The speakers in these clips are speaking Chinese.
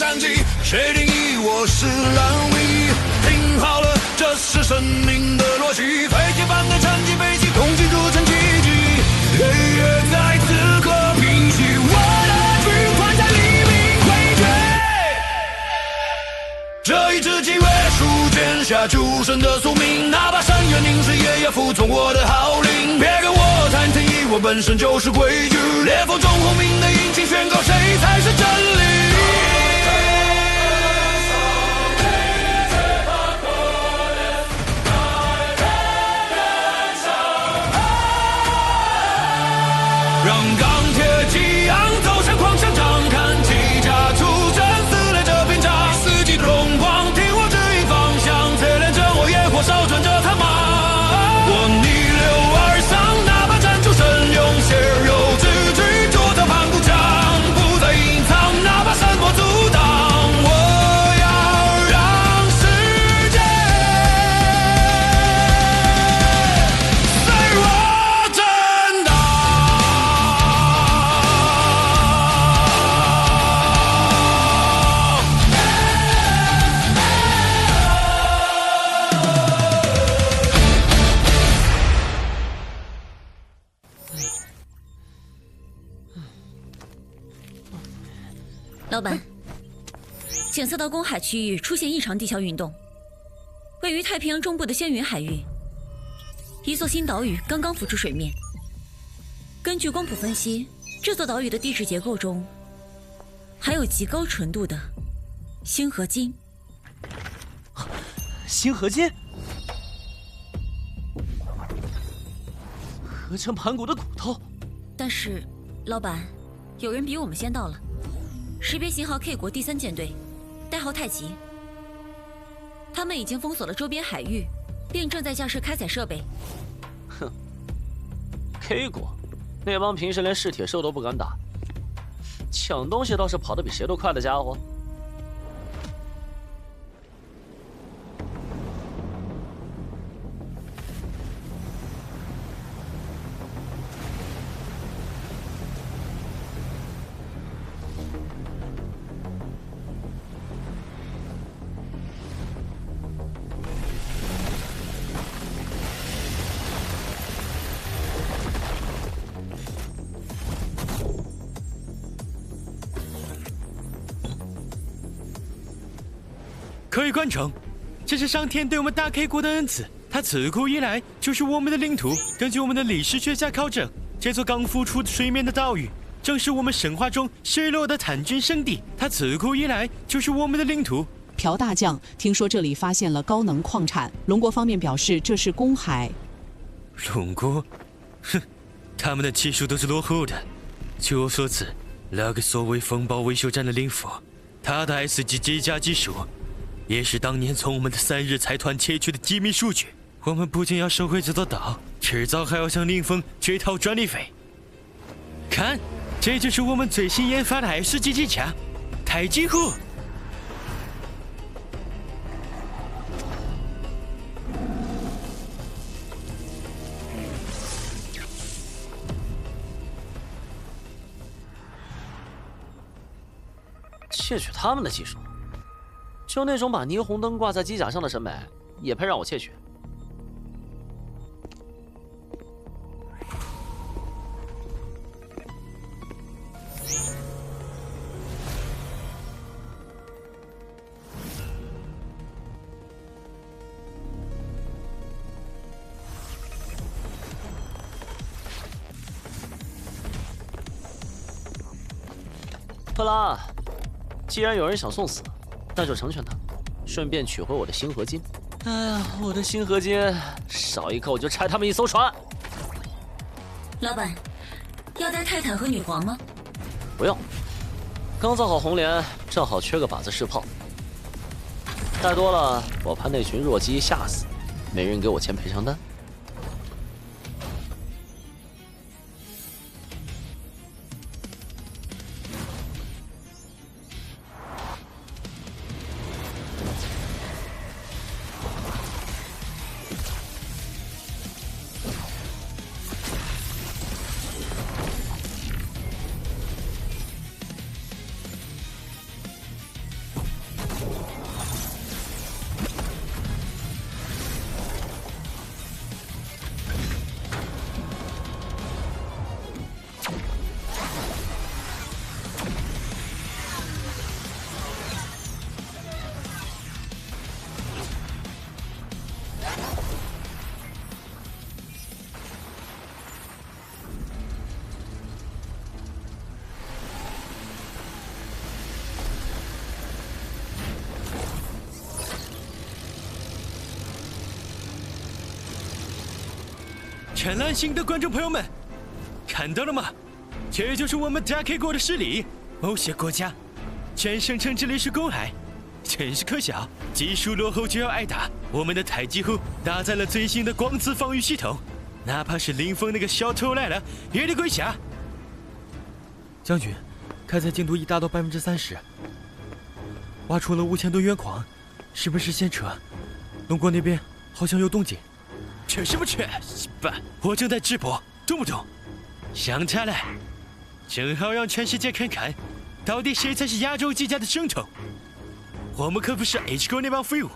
感激，谁定义我是烂尾？听好了，这是生命的逻辑，飞机般的沉寂悲喜，共进铸成奇迹。黑夜在此刻平息，我的军团在黎明溃决。这一支机为书剑下诸神的宿命，哪怕深渊凝视，也要服从我的号令。别跟我谈天意，我本身就是规矩。烈风中轰鸣的引擎，宣告谁才是真理。让钢铁激昂，走向狂想张看机甲出征，撕裂这篇章，四季荣光，听我指引方向，淬炼着我野火烧转着他吗？我逆流而上，哪怕战出神勇，血肉之躯铸造盘古墙，不再隐藏，哪怕山坡阻挡，我要让世界随我震荡。老板，检测到公海区域出现异常地壳运动，位于太平洋中部的仙云海域，一座新岛屿刚刚浮出水面。根据光谱分析，这座岛屿的地质结构中含有极高纯度的锌合金。锌合金，合成盘古的骨头。但是，老板，有人比我们先到了。识别型号 K 国第3舰队，代号太极。他们已经封锁了周边海域，并正在架设开采设备。哼 ，K 国那帮平时连噬铁兽都不敢打，抢东西倒是跑得比谁都快的家伙。可以观城，这是上天对我们大 K 国的恩赐，它自古以来就是我们的领土。根据我们的历史学家考证，这座刚浮出水面的岛屿，正是我们神话中水落的探君圣地。它自古以来就是我们的领土。朴大将，听说这里发现了高能矿产，龙国方面表示这是公海。龙国，哼，他们的技术都是落后的。据我所知，那个所谓风暴维修站的领副，他的 S 级机甲技术，也是当年从我们的3日财团窃取的机密数据。我们不仅要收回这座岛，迟早还要向林峰追讨专利费。看，这就是我们最新研发的 S 级机甲——太极护。窃取他们的技术，就那种把霓虹灯挂在机甲上的审美，也配让我窃取？克拉，既然有人想送死，那就成全他，顺便取回我的锌合金。哎呀，我的锌合金少一颗我就拆他们一艘船。老板，要带泰坦和女皇吗？不用，刚造好红莲，正好缺个靶子试炮。带多了，我怕那群弱鸡吓死，没人给我签赔偿单。全蓝星的观众朋友们，看到了吗？这就是我们打开国的实力。某些国家全声称这里是公海，真是可笑。技术落后就要挨打。我们的太极湖搭载了最新的光子防御系统，哪怕是林峰那个小偷来了，也得跪下。将军，开采进度已达到30%，挖出了5000多元矿，是不是先撤？龙国那边好像有动静。撤什么撤？不，我正在直播，懂不懂？想他了，正好让全世界看看，到底谁才是亚洲机甲的正统。我们可不是 H 国那帮废物。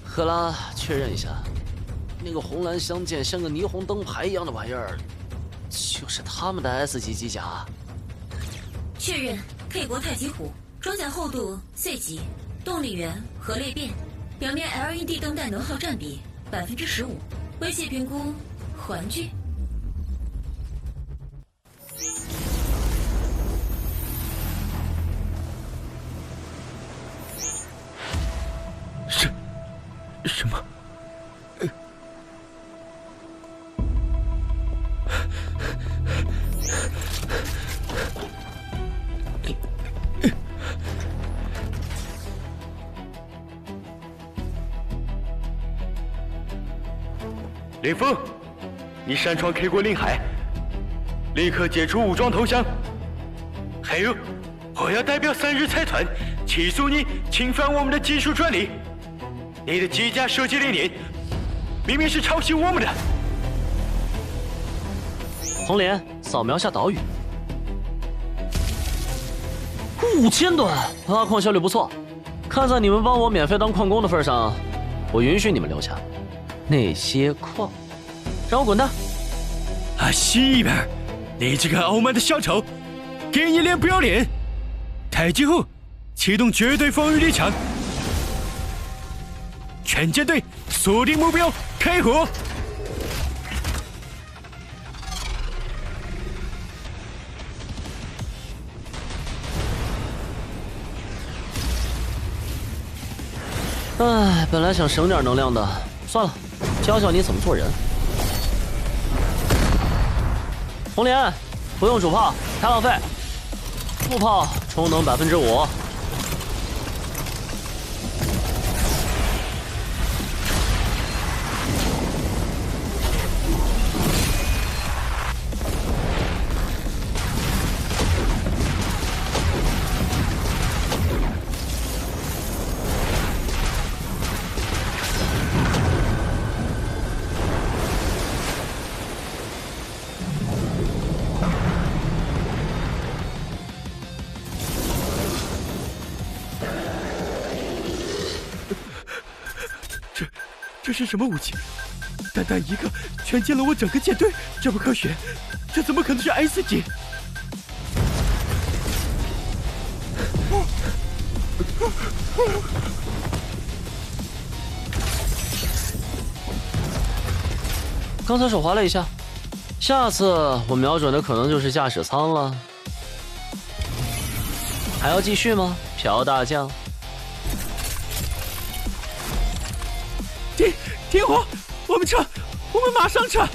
赫拉，确认一下，那个红蓝相间像个霓虹灯牌一样的玩意儿，就是他们的 S 级机甲。确认 K 国太极虎，装甲厚度 C 级，动力源核裂变，表面 LED 灯带能耗占比15%，威胁评估环聚。什么？林峰，你擅闯 K 国领海，立刻解除武装投降。还有，我要代表3日财团起诉你侵犯我们的技术专利。你的机甲设计理念明明是抄袭我们的。红莲，扫描下岛屿。5000吨，挖矿效率不错。看在你们帮我免费当矿工的份上，我允许你们留下那些矿，让我滚蛋！啊，西边，你这个傲慢的小丑，给你脸不要脸！太极虎，启动绝对防御立场。全舰队锁定目标，开火！唉，本来想省点能量的，算了，教教你怎么做人。红莲，不用主炮，太浪费。副炮充能5%。这是什么武器？单单一个全歼了我整个舰队，这不科学！这怎么可能是 S 级？刚才手滑了一下，下次我瞄准的可能就是驾驶舱了。还要继续吗，朴大将？停火！我们撤！我们马上撤！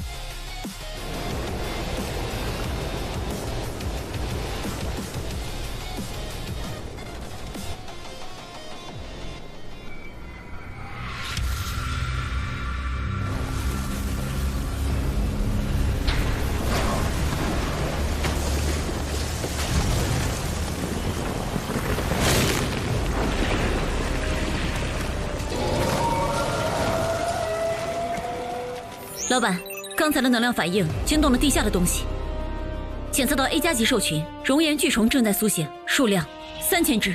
老板，刚才的能量反应惊动了地下的东西。检测到 A 加级兽群熔岩巨虫正在苏醒，数量3000只。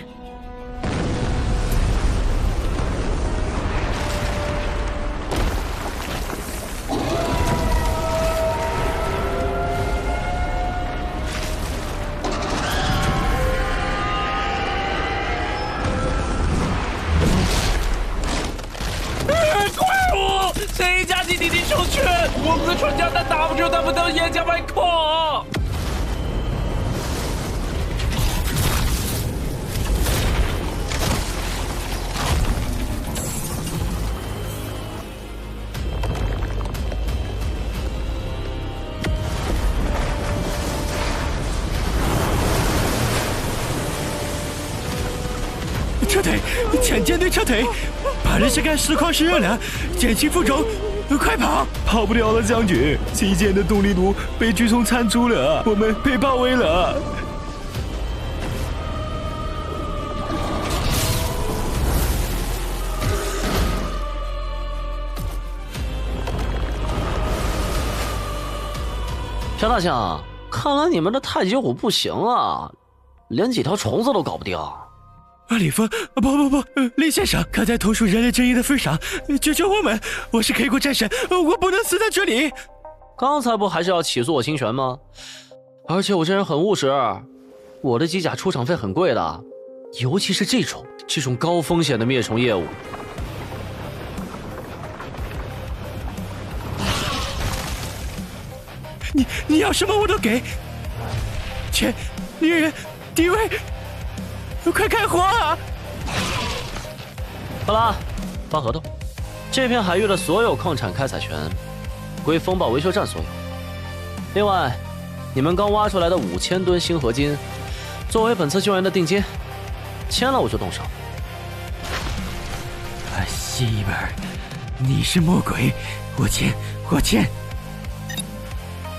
谁家的地地兽群？我们的船家但打不住，但不能严加外扩。撤退！前舰队撤退！把人先干实况使用量，减轻负重，快跑！跑不了了，将军！旗舰的动力炉被巨虫缠住了，我们被包围了。朴大将，看来你们的太极虎不行啊，连几条虫子都搞不定。李峰，不，李先生，看在同属人类正义的份上，救救我们！我是 K 国战神，我不能死在这里。刚才不还是要起诉我侵权吗？而且我这人很务实，我的机甲出场费很贵的，尤其是这种高风险的灭虫业务。你要什么我都给，钱、女人、地位。快开火啊！好了，发合同，这片海域的所有矿产开采权归风暴维修站所有。另外，你们刚挖出来的5000吨星合金，作为本次救援的定金，签了我就动手。西门，你是魔鬼，我签。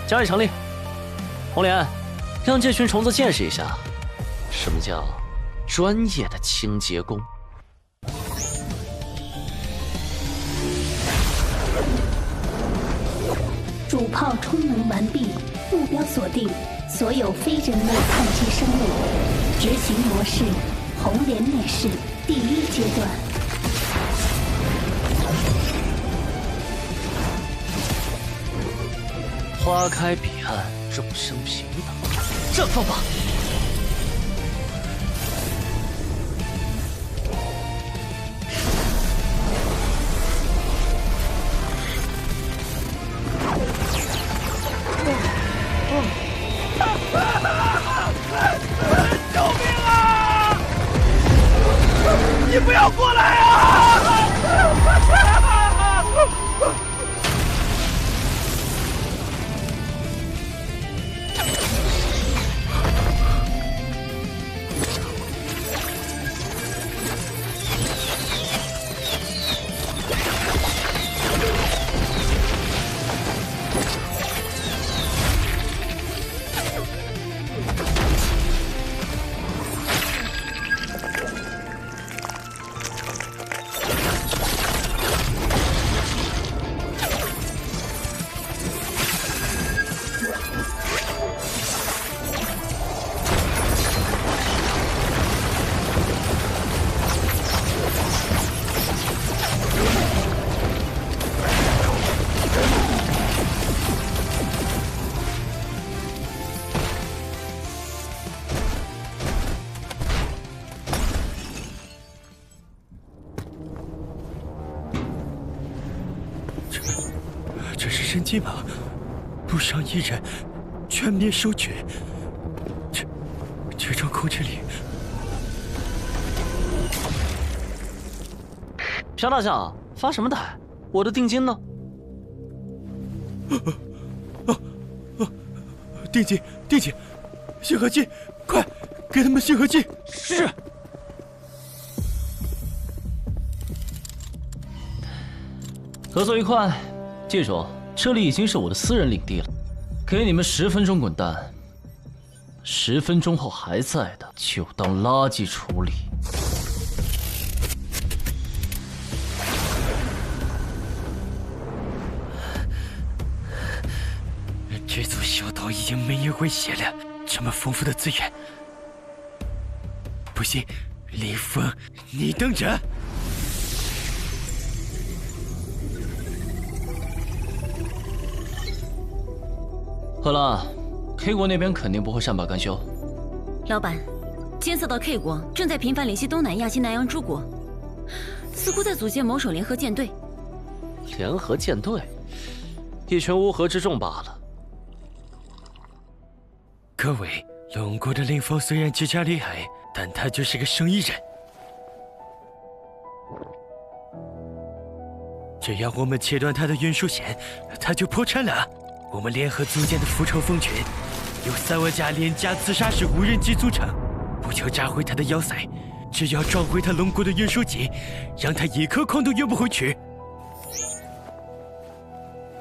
交易成立。红莲，让这群虫子见识一下，什么叫专业的清洁工。主炮充能完毕，目标锁定所有非人类碳基生物，执行模式红莲灭世第1阶段。花开彼岸，众生平等。绽放吧！救命啊！你不要过来啊！这是神迹吗？不伤一人，全灭兽群。这种控制力，朴大将，发什么呆？我的定金呢？定金，星河金，快给他们星河金！是。合作愉快，记住，这里已经是我的私人领地了。给你们10分钟滚蛋，10分钟后还在的就当垃圾处理。这座小岛已经没有威胁了，这么丰富的资源，不行，李峰，你等着。赫拉 ，K 国那边肯定不会善罢甘休。老板，监测到 K 国正在频繁联系东南亚及南洋诸国，似乎在组建某种联合舰队。联合舰队，一群乌合之众罢了。各位，龙国的林峰虽然极加厉害，但他就是个生意人。只要我们切断他的运输线，他就破产了。我们联合组建的复仇蜂群，由3万架廉价自杀式无人机组成，不求炸毁他的要塞，只要撞毁他龙国的运输机，让他一颗矿都运不回去。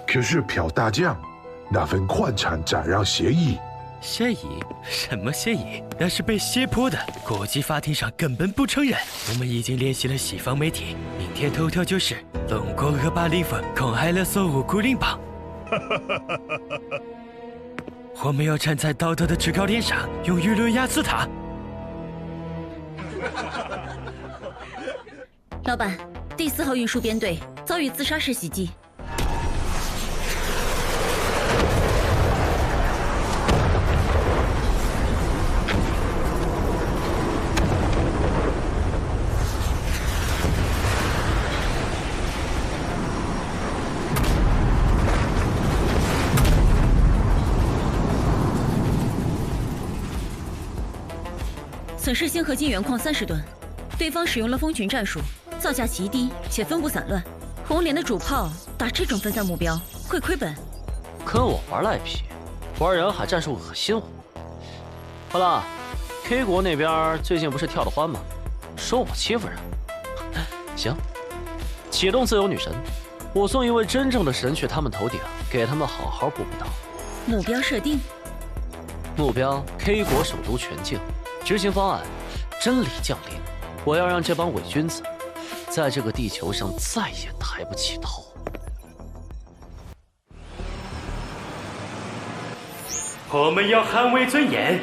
可是朴大将，那份矿产转让协议，协议？什么协议？那是被胁迫的，国际法庭上根本不承认。我们已经联系了西方媒体，明天头条就是龙国恶霸林峰恐害勒索无辜邻邦。我们要站在道德的制高点上，用舆论压死他。老板，第4号运输编队遭遇自杀式袭击。损失星合金原矿30吨，对方使用了蜂群战术，造价极低且分布散乱。红莲的主炮打这种分散目标会亏本。跟我玩赖皮，玩人海战术恶心我。好了 ，K 国那边最近不是跳得欢吗？说我欺负人。行，启动自由女神，我送一位真正的神去他们头顶，给他们好好补补刀。目标设定，目标 K 国首都全境。执行方案：真理降临。我要让这帮伪君子在这个地球上再也抬不起头。我们要捍卫尊严。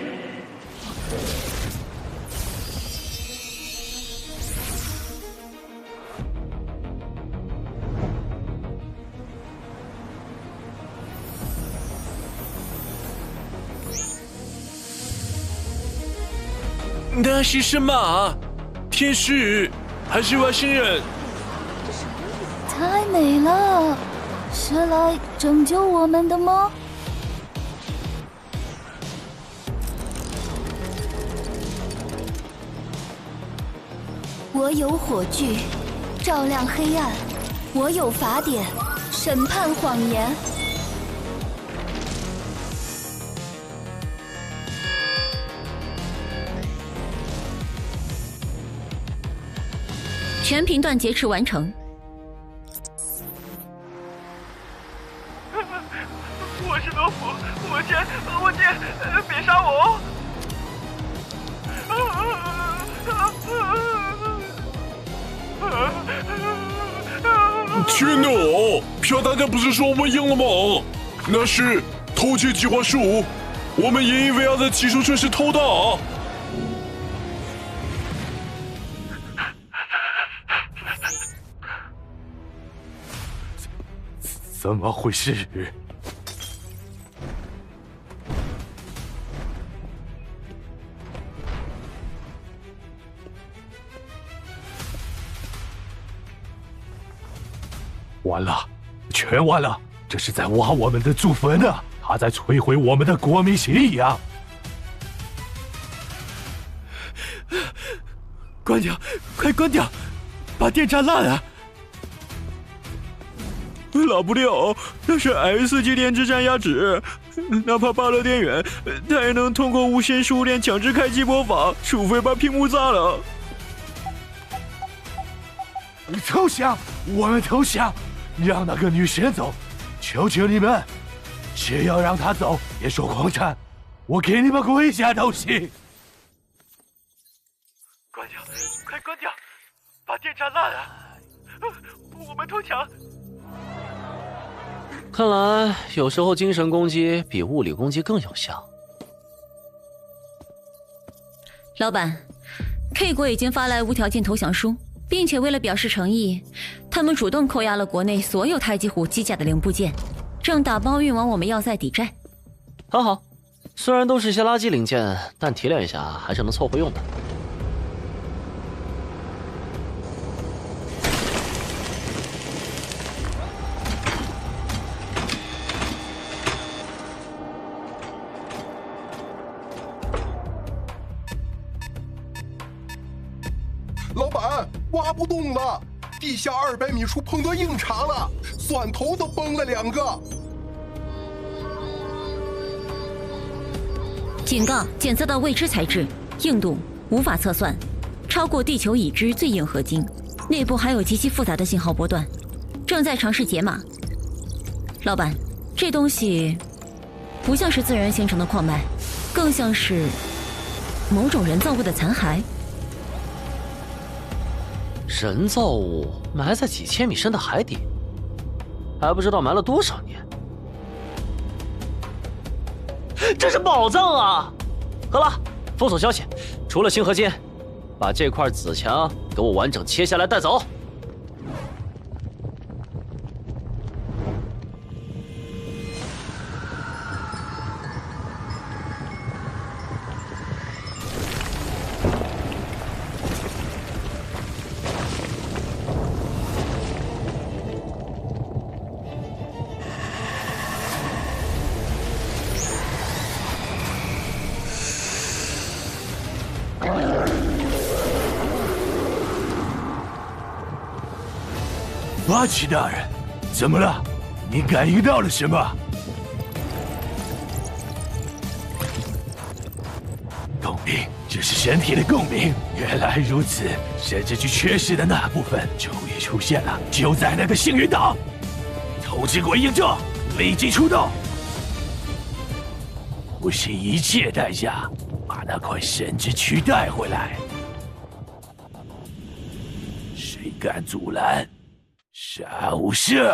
那是什么？天使还是外星人？太美了，是来拯救我们的吗？我有火炬，照亮黑暗；我有法典，审判谎言。全频段劫持完成。我是罗甫，我见，别杀我！天哪！朴大将不是说我们赢了吗？那是偷窃计划书，我们引以为傲的技术确实偷的。怎么回事？完了，全完了！这是在挖我们的祖坟啊！他在摧毁我们的国民信仰！关掉，快关掉，把电闸拉了！拉不掉，那是 S 级电子战压值，哪怕拔了电源，它也能通过无线输电强制开机播放，除非把屏幕砸了。投降！我们投降！让那个女神走！求求你们，只要让她走，别说狂战，我给你们跪下都行。关掉，快关掉，把电闸拉了！我们投降。看来有时候精神攻击比物理攻击更有效。老板 ，K 国已经发来无条件投降书，并且为了表示诚意，他们主动扣押了国内所有太极虎机甲的零部件，正打包运往我们要塞抵债。很好，虽然都是些垃圾零件，但提炼一下还是能凑合用的。老板，挖不动了，地下200米处碰到硬茬了，钻头都崩了2个。警告：检测到未知材质，硬度无法测算，超过地球已知最硬合金，内部还有极其复杂的信号波段，正在尝试解码。老板，这东西不像是自然形成的矿脉，更像是某种人造物的残骸。人造物埋在几千米深的海底，还不知道埋了多少年。这是宝藏啊！好了，封锁消息，除了星河金，把这块紫墙给我完整切下来带走。八旗大人，怎么了？你感应到了什么？共鸣，这是身体的共鸣。原来如此，神之躯缺失的那部分终于出现了，就在那个星云岛。透之鬼应证，立即出动，不惜一切代价把那块神之躯带回来。谁敢阻拦？杀无赦！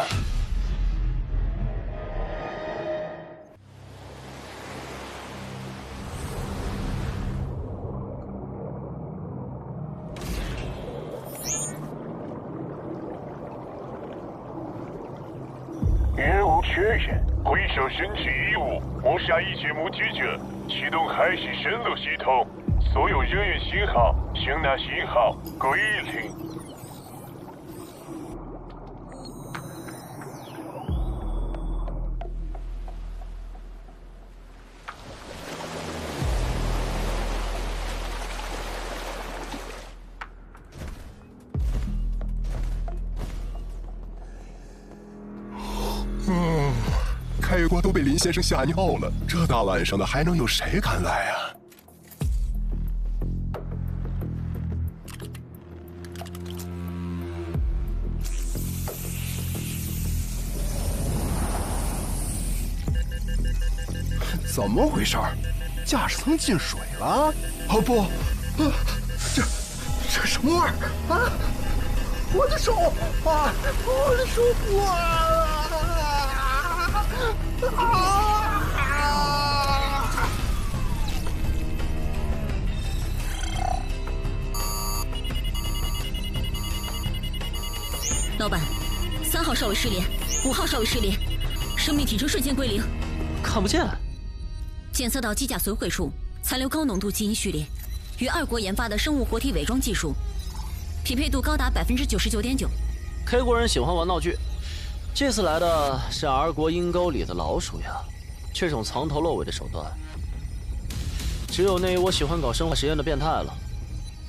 任务确认，回收神之遗物，抹杀一切目击者，启动海系深路系统，所有人员信号，声纳信号，归零。开国都被林先生吓尿了，这大晚上的还能有谁敢来啊？怎么回事？驾驶舱进水了？哦不，这什么味儿啊？我的手啊！我的手啊！老板，3号稍微失联，5号稍微失联，生命体征瞬间归零。看不见。检测到机甲损毁处残留高浓度基因序列，与2国研发的生物活体伪装技术，匹配度高达99.9%。K 国人喜欢玩闹剧，这次来的是 R 国阴沟里的老鼠呀！这种藏头露尾的手段，只有那一窝喜欢搞生化实验的变态了。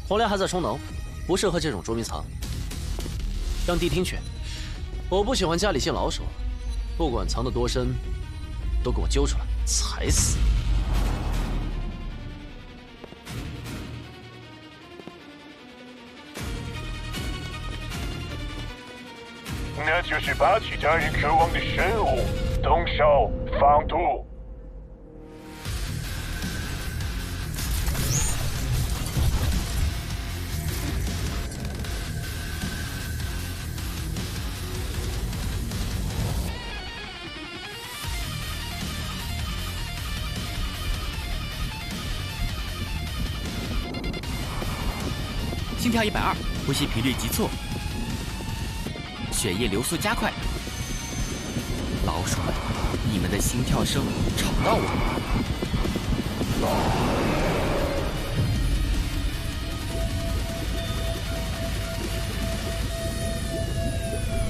黄连还在充能，不适合这种捉迷藏。让谛听去，我不喜欢家里进老鼠，不管藏得多深，都给我揪出来，踩死！那就是八旗大人渴望的生物，动手放毒。心跳120，呼吸频率急促，血液流速加快。老鼠们，你们的心跳声吵到我了。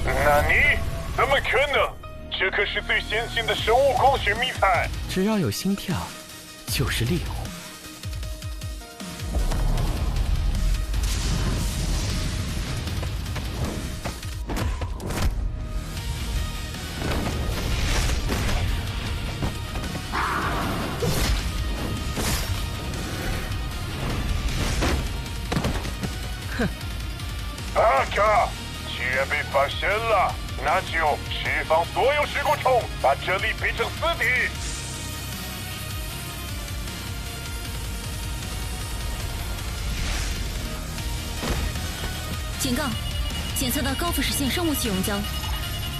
那你怎么可能？这可是最先进的生物工学迷彩。只要有心跳，就是猎物。阿卡，既然被发现了，那就释放所有噬骨虫，把这里变成死地。警告：检测到高腐蚀性生物气溶胶，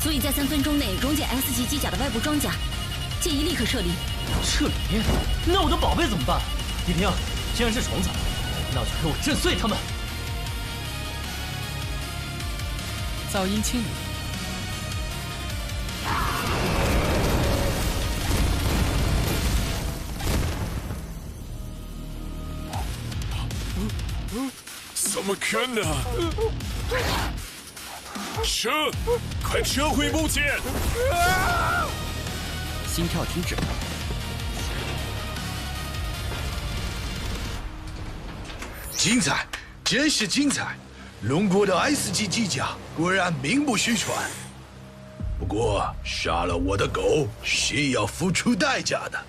足以在3分钟内溶解 S 级机甲的外部装甲，建议立刻撤离。撤离？那我的宝贝怎么办？迪平，既然是虫子，那就给我震碎它们！噪音清理。怎么可能？撤！快撤回木剑！心跳停止。精彩，真是精彩！龙国的 S 级机甲果然名不虚传。不过杀了我的狗是要付出代价的。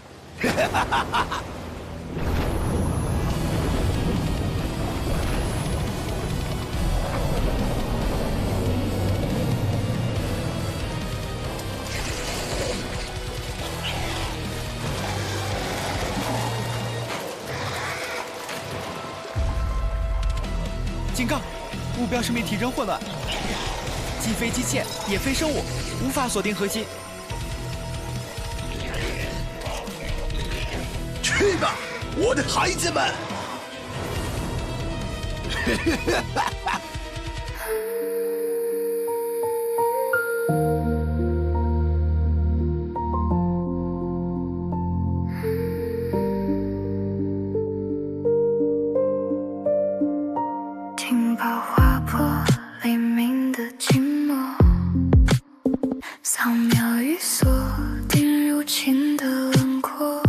警告！目标生命体征混乱，既非机械也非生物，无法锁定核心。去吧，我的孩子们！听饱划破黎明的寂寞，扫描与锁定入侵的轮廓。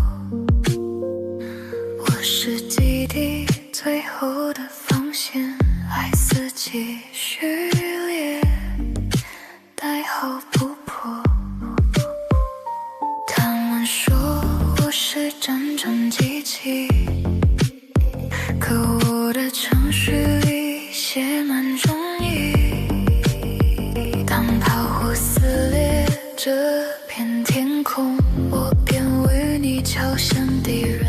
我是基地最后的防线，爱死继续烈，代号不破。他们说我是战争机器，可我的程序里写满忠义。当炮火撕裂这片天空，我便为你敲响地狱。